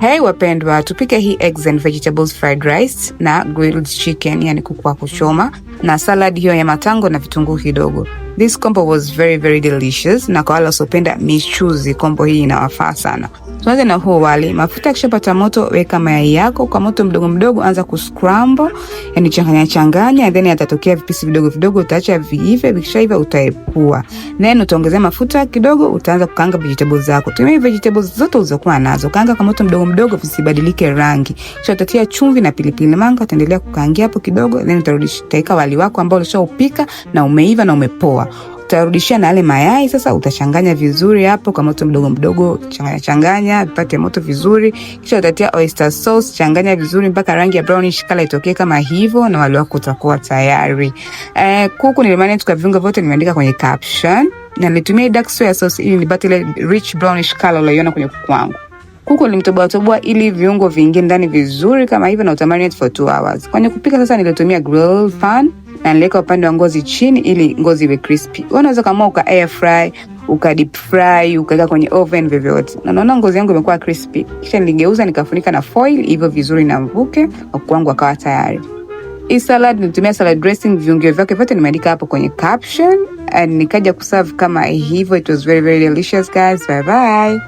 Hey wapendwa, tupike hii eggs and vegetables fried rice na grilled chicken, yani kuku wa kuchoma, na salad hiyo ya matango na vitunguu kidogo. This combo was very delicious, na kwa wale wasopenda michuzi, combo hii inawafaa sana. Tuanze na huo wali. Mafuta yakishapata moto, weka mayai yako kwa moto mdogo mdogo, anza kuscramble, yani changanya, and then yatatokea vipisi vidogo, utaacha viive, vikishaiva utaepua. Then utaongezea mafuta kidogo, utaanza kukaanga vegetables zako. Tumia vegetables zote ulizokuwa nazo. Kaanga kwa moto mdogo visibadilike rangi. Kisha utatia chumvi na pilipili manga, utaendelea kukaangia hapo kidogo, then utarudisha taika wali wako ambao ulishaupika na umeiva na umepoa. Utarudishia na yale mayai. Sasa utachanganya vizuri hapo kwa moto mdogo, changanya vipate moto vizuri. Kisha utatia oyster sauce, changanya vizuri mpaka rangi ya brownish color itokee kama hivyo, na wali wako utakuwa tayari. Kuku nilimarinate kwa viungo vyote nimeandika kwenye caption, na nilitumia dark soya sauce ili nipate ile rich brownish color uliyoiona kwenye kuku wangu. Kuku nilimtoboa ili viungo viingie ndani vizuri kama hivyo, na utamarinate for 2 hours. Kwenye kupika sasa nilitumia grill pan, na niliweka upande wa ngozi chini ili ngozi iwe crispy. Unaweza kama uka air fry, uka deep fry, ukaweka kwenye oven vyovyote. Na naona ngozi yangu imekuwa crispy. Kisha niligeuza nikafunika na foil hivyo vizuri na mvuke, kuku wangu akawa tayari. Hii salad nilitumia salad dressing, viungo vyake vyote nimeandika hapo kwenye caption, and nikaja kuserve kama hivyo. It was very delicious guys. Bye bye.